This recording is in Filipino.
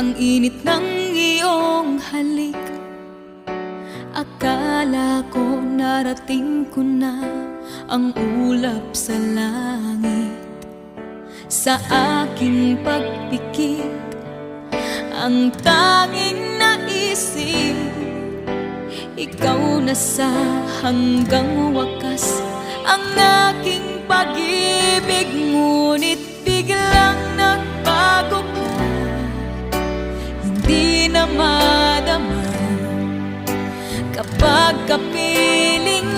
ang init ng iyong halik. Akala ko narating ko na ang ulap sa langit. Sa aking pagpikit, ang tanging naisip, ikaw na sa hanggang wakas ang aking pag-ibig. Ngunit biglang nagbago ka, hindi na madama kapag kapiling